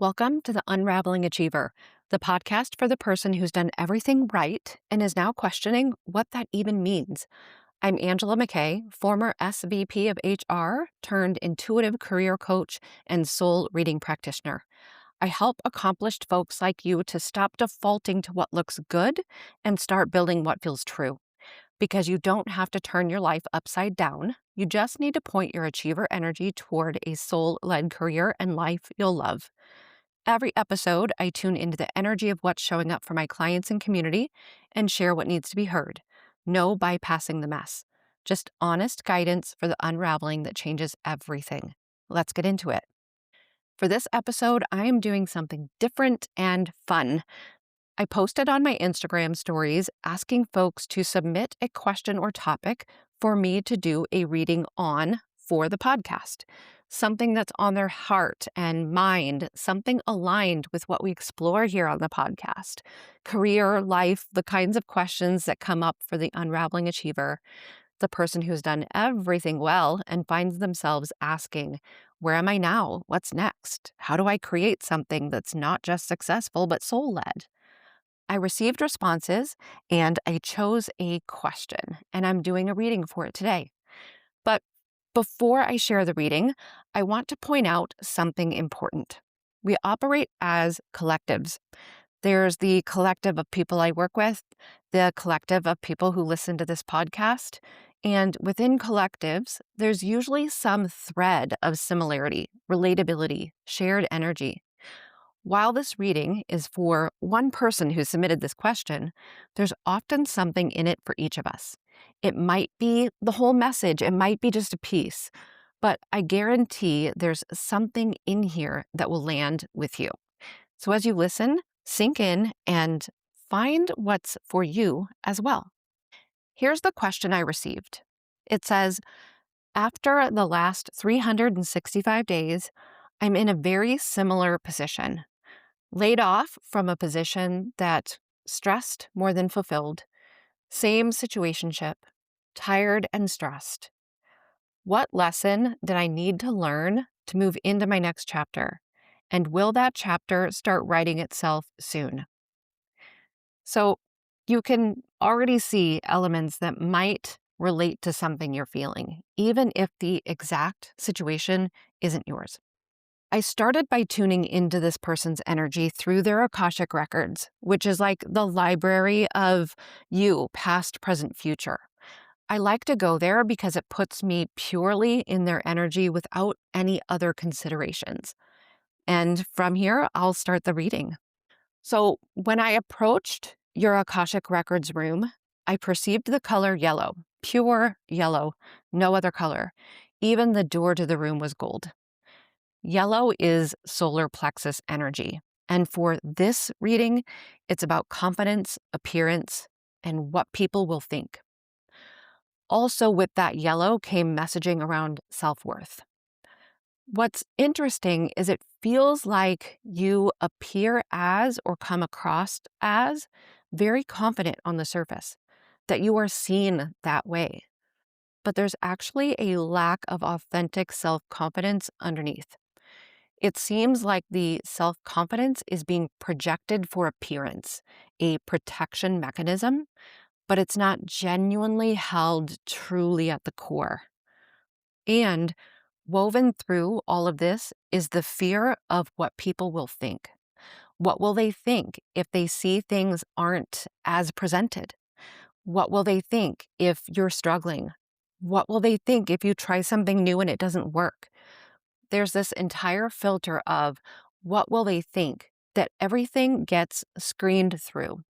Welcome to the Unraveling Achiever, the podcast for the person who's done everything right and is now questioning what that even means. I'm Angela McKay, former SVP of HR turned intuitive career coach and soul reading practitioner. I help accomplished folks like you to stop defaulting to what looks good and start building what feels true. Because you don't have to turn your life upside down, you just need to point your achiever energy toward a soul led career and life you'll love. Every episode, I tune into the energy of what's showing up for my clients and community and share what needs to be heard. No bypassing the mess. Just honest guidance for the unraveling that changes everything. Let's get into it. For this episode, I am doing something different and fun. I posted on my Instagram stories asking folks to submit a question or topic for me to do a reading on for the podcast. Something that's on their heart and mind, something aligned with what we explore here on the podcast. Career, life, the kinds of questions that come up for the unraveling achiever, the person who's done everything well and finds themselves asking, where am I now? What's next? How do I create something that's not just successful, but soul-led? I received responses and I chose a question, and I'm doing a reading for it today. But before I share the reading, I want to point out something important. We operate as collectives. There's the collective of people I work with, the collective of people who listen to this podcast, and within collectives, there's usually some thread of similarity, relatability, shared energy. While this reading is for one person who submitted this question, there's often something in it for each of us. It might be the whole message, it might be just a piece, but I guarantee there's something in here that will land with you. So as you listen, sink in and find what's for you as well. Here's the question I received. It says, after the last 365 days, I'm in a very similar position. Laid off from a position that stressed more than fulfilled, same situationship, tired and stressed. What lesson did I need to learn to move into my next chapter? And will that chapter start writing itself soon? So you can already see elements that might relate to something you're feeling, even if the exact situation isn't yours. I started by tuning into this person's energy through their Akashic Records, which is like the library of you, past, present, future. I like to go there because it puts me purely in their energy without any other considerations. And from here, I'll start the reading. So when I approached your Akashic Records room, I perceived the color yellow, pure yellow, no other color. Even the door to the room was gold. Yellow is solar plexus energy. And for this reading, it's about confidence, appearance, and what people will think. Also, with that yellow came messaging around self-worth. What's interesting is it feels like you appear as or come across as very confident on the surface, that you are seen that way. But there's actually a lack of authentic self-confidence underneath. It seems like the self-confidence is being projected for appearance, a protection mechanism, but it's not genuinely held truly at the core. And woven through all of this is the fear of what people will think. What will they think if they see things aren't as presented? What will they think if you're struggling? What will they think if you try something new and it doesn't work? There's this entire filter of what will they think that everything gets screened through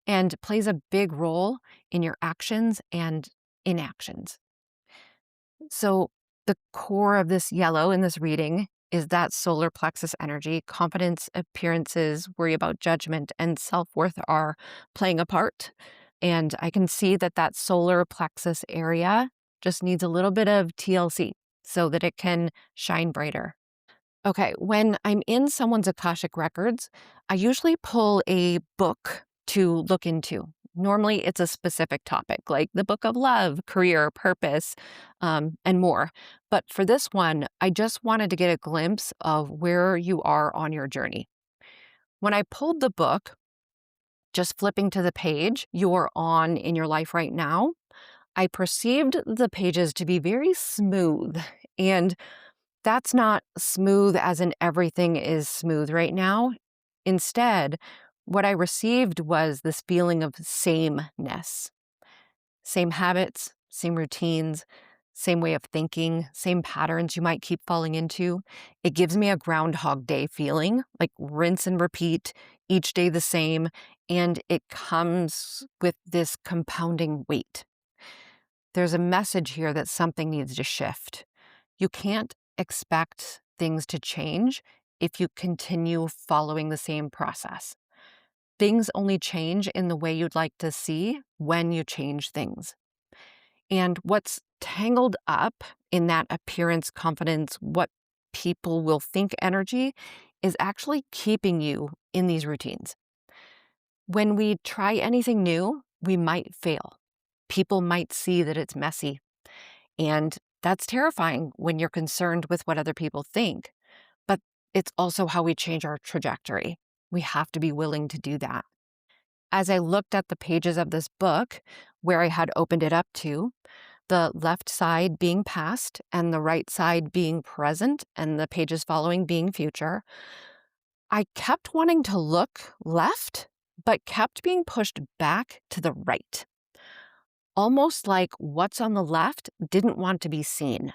and plays a big role in your actions and inactions. So the core of this yellow in this reading is that solar plexus energy. Confidence, appearances, worry about judgment, and self-worth are playing a part. And I can see that that solar plexus area just needs a little bit of TLC so that it can shine brighter. Okay, when I'm in someone's Akashic Records, I usually pull a book to look into. Normally, it's a specific topic, like the book of love, career, purpose, and more. But for this one, I just wanted to get a glimpse of where you are on your journey. When I pulled the book, just flipping to the page you're on in your life right now, I perceived the pages to be very smooth. And that's not smooth as in everything is smooth right now. Instead, what I received was this feeling of sameness. Same habits, same routines, same way of thinking, same patterns you might keep falling into. It gives me a Groundhog Day feeling, like rinse and repeat, each day the same, and it comes with this compounding weight. There's a message here that something needs to shift. You can't expect things to change if you continue following the same process. Things only change in the way you'd like to see when you change things. And what's tangled up in that appearance, confidence, what people will think energy is actually keeping you in these routines. When we try anything new, we might fail. People might see that it's messy. And that's terrifying when you're concerned with what other people think. But it's also how we change our trajectory. We have to be willing to do that. As I looked at the pages of this book, where I had opened it up to, the left side being past and the right side being present and the pages following being future, I kept wanting to look left, but kept being pushed back to the right. Almost like what's on the left didn't want to be seen.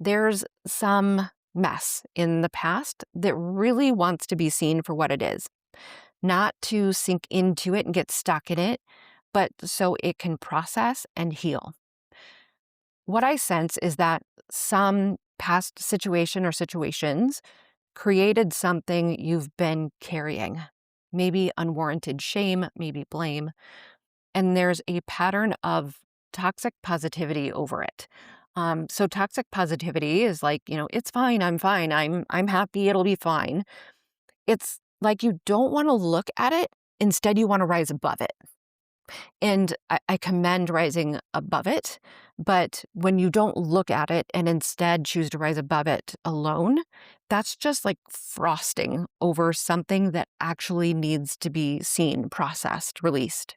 There's some mess in the past that really wants to be seen for what it is. Not to sink into it and get stuck in it, but so it can process and heal. What I sense is that some past situation or situations created something you've been carrying. Maybe unwarranted shame, maybe blame. And there's a pattern of toxic positivity over it. So toxic positivity is like, it's fine, I'm happy, it'll be fine. It's like you don't want to look at it, instead you want to rise above it. And I commend rising above it, but when you don't look at it and instead choose to rise above it alone, that's just like frosting over something that actually needs to be seen, processed, released.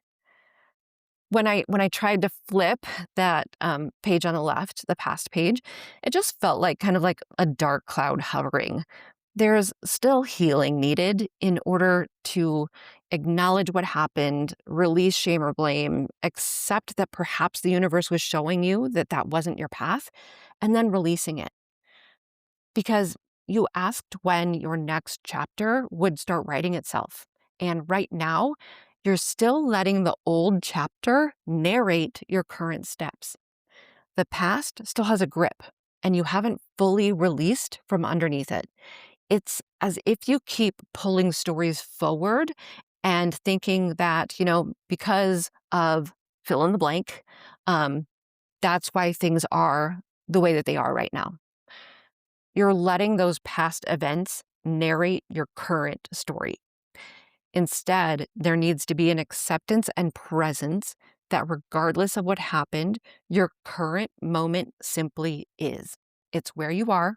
When I tried to flip that page on the left, the past page, it just felt like kind of like a dark cloud hovering. There's still healing needed in order to acknowledge what happened, release shame or blame, accept that perhaps the universe was showing you that that wasn't your path, and then releasing it. Because you asked when your next chapter would start writing itself. And right now, you're still letting the old chapter narrate your current steps. The past still has a grip, and you haven't fully released from underneath it. It's as if you keep pulling stories forward and thinking that, because of fill in the blank, that's why things are the way that they are right now. You're letting those past events narrate your current story. Instead, there needs to be an acceptance and presence that regardless of what happened, your current moment simply is. It's where you are,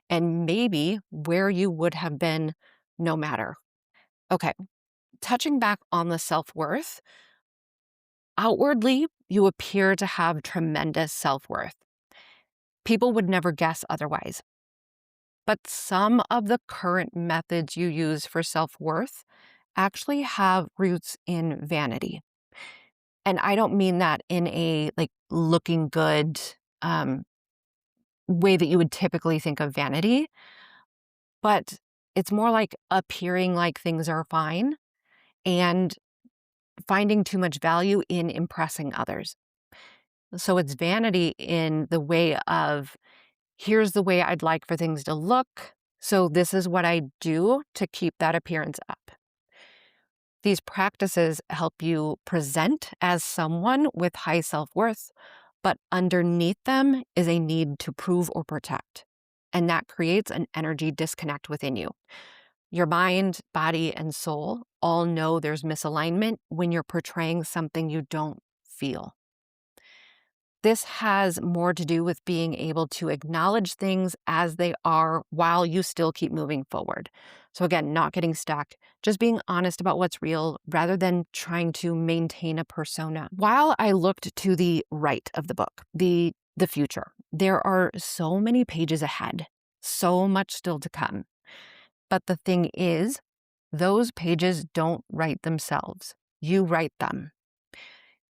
and maybe where you would have been no matter. Okay, touching back on the self-worth, outwardly, you appear to have tremendous self-worth. People would never guess otherwise. But some of the current methods you use for self-worth actually have roots in vanity. And I don't mean that in a looking good way that you would typically think of vanity, but it's more like appearing like things are fine and finding too much value in impressing others. So it's vanity in the way of, here's the way I'd like for things to look, so this is what I do to keep that appearance up. These practices help you present as someone with high self-worth, but underneath them is a need to prove or protect. And that creates an energy disconnect within you. Your mind, body, and soul all know there's misalignment when you're portraying something you don't feel. This has more to do with being able to acknowledge things as they are while you still keep moving forward. So again, not getting stuck, just being honest about what's real rather than trying to maintain a persona. While I looked to the right of the book, the future, there are so many pages ahead, so much still to come. But the thing is, those pages don't write themselves. You write them.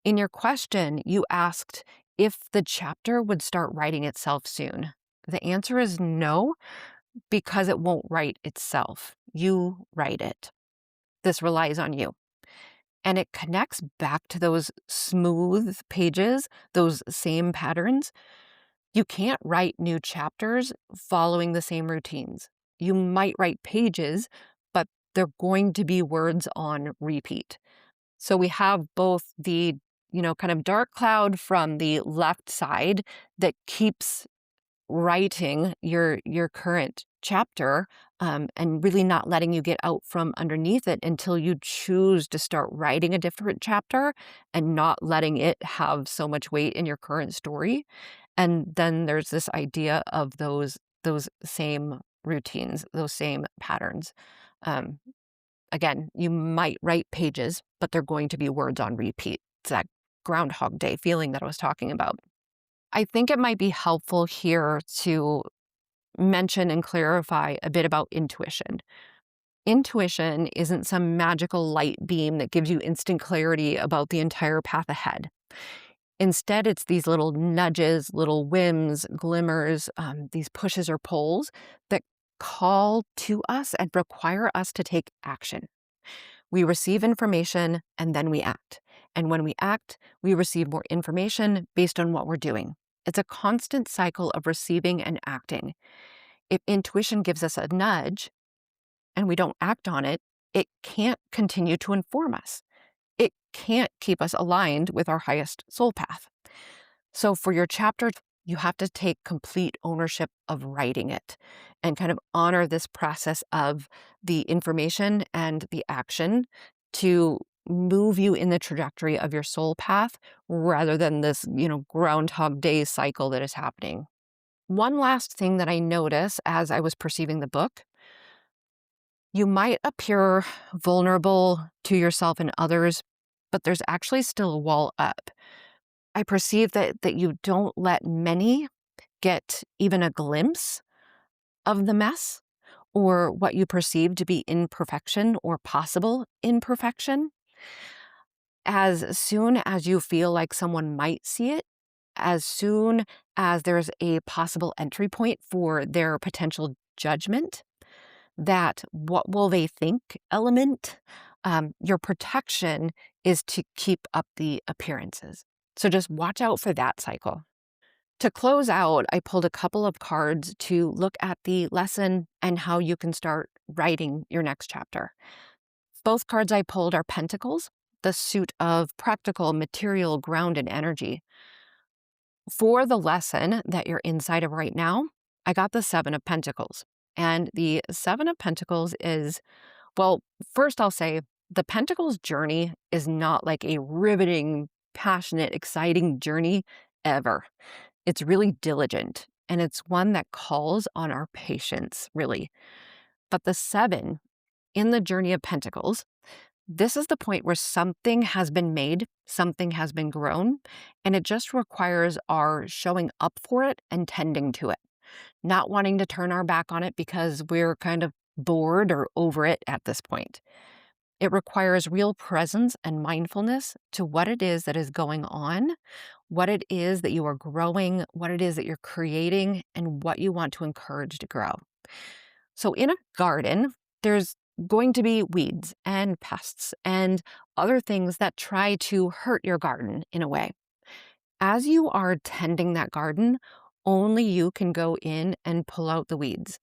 In your question, you asked if the chapter would start writing itself soon. The answer is no, because it won't write itself. You write it. This relies on you. And it connects back to those smooth pages, those same patterns. You can't write new chapters following the same routines. You might write pages, but they're going to be words on repeat. So we have both the, kind of dark cloud from the left side that keeps writing your current chapter, and really not letting you get out from underneath it until you choose to start writing a different chapter and not letting it have so much weight in your current story. And then there's this idea of those same routines, those same patterns. Um, Again, you might write pages, but they're going to be words on repeat. It's that Groundhog Day feeling that I was talking about. I think it might be helpful here to mention and clarify a bit about intuition. Intuition isn't some magical light beam that gives you instant clarity about the entire path ahead. Instead, it's these little nudges, little whims, glimmers, these pushes or pulls that call to us and require us to take action. We receive information and then we act. And when we act, we receive more information based on what we're doing. It's a constant cycle of receiving and acting. If intuition gives us a nudge and we don't act on it, it can't continue to inform us. It can't keep us aligned with our highest soul path. So for your chapter, you have to take complete ownership of writing it and kind of honor this process of the information and the action to move you in the trajectory of your soul path rather than this, Groundhog Day cycle that is happening. One last thing that I noticed as I was perceiving the book, you might appear vulnerable to yourself and others, but there's actually still a wall up. I perceive that you don't let many get even a glimpse of the mess or what you perceive to be imperfection or possible imperfection. As soon as you feel like someone might see it, as soon as there's a possible entry point for their potential judgment, that what will they think element, your protection is to keep up the appearances. So just watch out for that cycle. To close out, I pulled a couple of cards to look at the lesson and how you can start writing your next chapter. Both cards I pulled are Pentacles, the suit of practical, material, grounded energy. For the lesson that you're inside of right now, I got the Seven of Pentacles. And the Seven of Pentacles is, well, first I'll say the Pentacles journey is not like a riveting, passionate, exciting journey ever. It's really diligent, and it's one that calls on our patience, really. But the Seven in the journey of Pentacles, this is the point where something has been made, something has been grown, and it just requires our showing up for it and tending to it, not wanting to turn our back on it because we're kind of bored or over it at this point. It requires real presence and mindfulness to what it is that is going on, what it is that you are growing, what it is that you're creating, and what you want to encourage to grow. So in a garden, there's going to be weeds and pests and other things that try to hurt your garden in a way. As you are tending that garden, only you can go in and pull out the weeds,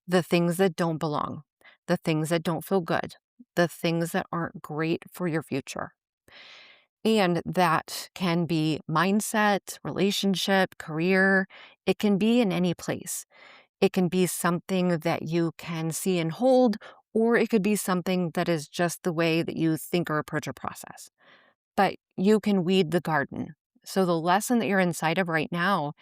the things that don't belong, the things that don't feel good, the things that aren't great for your future. And that can be mindset, relationship, career. It can be in any place. It can be something that you can see and hold, or it could be something that is just the way that you think or approach a process. But you can weed the garden. So the lesson that you're inside of right now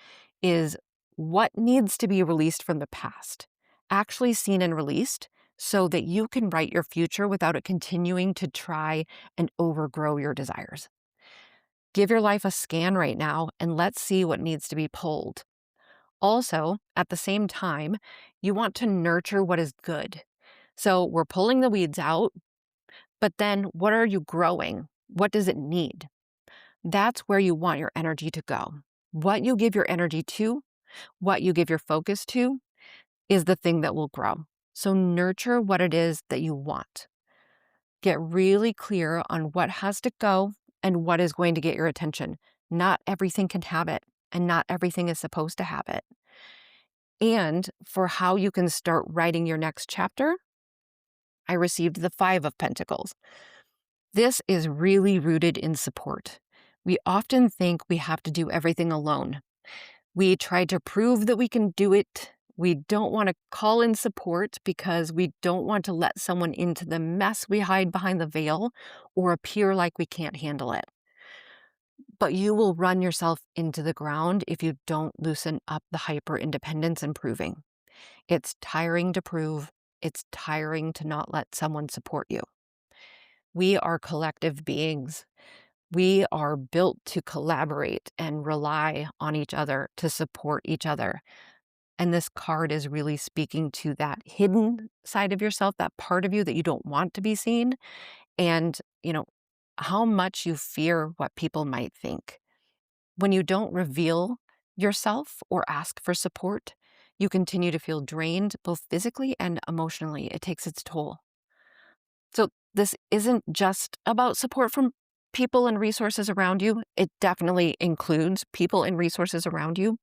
is what needs to be released from the past, actually seen and released, so that you can write your future without it continuing to try and overgrow your desires. Give your life a scan right now and let's see what needs to be pulled. Also, at the same time, you want to nurture what is good. So we're pulling the weeds out, but then what are you growing? What does it need? That's where you want your energy to go. What you give your energy to, what you give your focus to, is the thing that will grow. So nurture what it is that you want. Get really clear on what has to go and what is going to get your attention. Not everything can have it, and not everything is supposed to have it. And for how you can start writing your next chapter, I received the 5 of Pentacles. This is really rooted in support. We often think we have to do everything alone. We try to prove that we can do it. We don't want to call in support because we don't want to let someone into the mess we hide behind the veil or appear like we can't handle it. But you will run yourself into the ground if you don't loosen up the hyper independence and proving. It's tiring to prove. It's tiring to not let someone support you. We are collective beings. We are built to collaborate and rely on each other to support each other. And this card is really speaking to that hidden side of yourself, that part of you that you don't want to be seen, and, how much you fear what people might think. When you don't reveal yourself or ask for support, you continue to feel drained both physically and emotionally. It takes its toll. So this isn't just about support from people and resources around you. It definitely includes people and resources around you,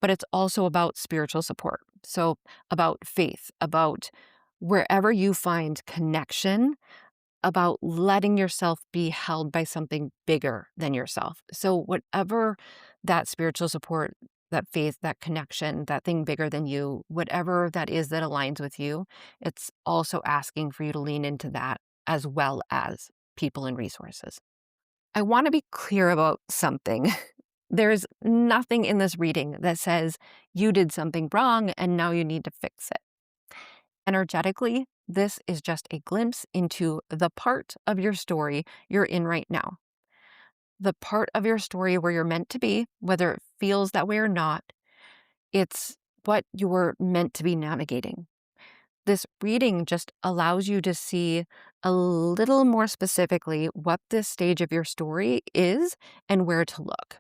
but it's also about spiritual support. So about faith, about wherever you find connection, about letting yourself be held by something bigger than yourself. So whatever that spiritual support, that faith, that connection, that thing bigger than you, whatever that is that aligns with you, it's also asking for you to lean into that as well as people and resources. I want to be clear about something. There's nothing in this reading that says you did something wrong and now you need to fix it. Energetically, this is just a glimpse into the part of your story you're in right now. The part of your story where you're meant to be, whether it feels that way or not, it's what you're meant to be navigating. This reading just allows you to see a little more specifically what this stage of your story is and where to look.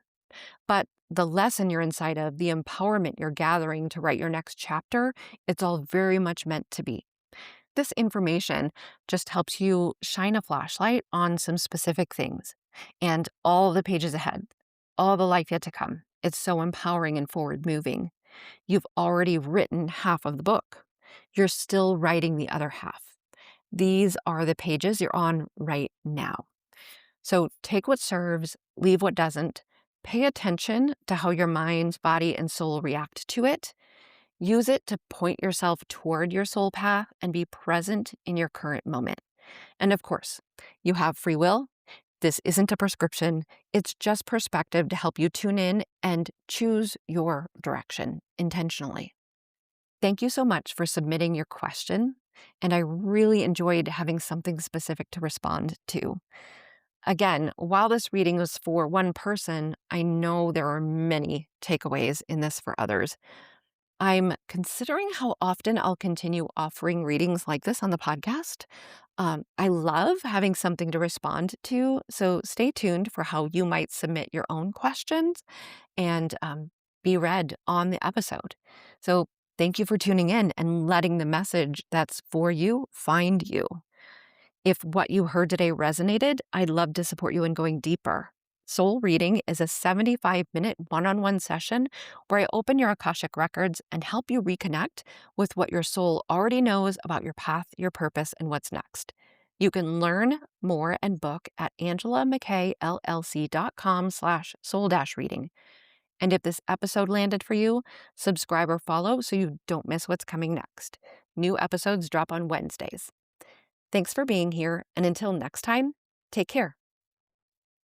But the lesson you're inside of, the empowerment you're gathering to write your next chapter, it's all very much meant to be. This information just helps you shine a flashlight on some specific things and all the pages ahead, all the life yet to come. It's so empowering and forward moving. You've already written half of the book. You're still writing the other half. These are the pages you're on right now. So take what serves, leave what doesn't. Pay attention to how your mind, body, and soul react to it. Use it to point yourself toward your soul path and be present in your current moment. And of course, you have free will. This isn't a prescription. It's just perspective to help you tune in and choose your direction intentionally. Thank you so much for submitting your question, and I really enjoyed having something specific to respond to. Again, while this reading was for one person, I know there are many takeaways in this for others. I'm considering how often I'll continue offering readings like this on the podcast. I love having something to respond to, so stay tuned for how you might submit your own questions and be read on the episode. So thank you for tuning in and letting the message that's for you find you. If what you heard today resonated, I'd love to support you in going deeper. Soul Reading is a 75-minute one-on-one session where I open your Akashic Records and help you reconnect with what your soul already knows about your path, your purpose, and what's next. You can learn more and book at angelaMckayllc.com/soul-reading. And if this episode landed for you, subscribe or follow so you don't miss what's coming next. New episodes drop on Wednesdays. Thanks for being here, and until next time, take care.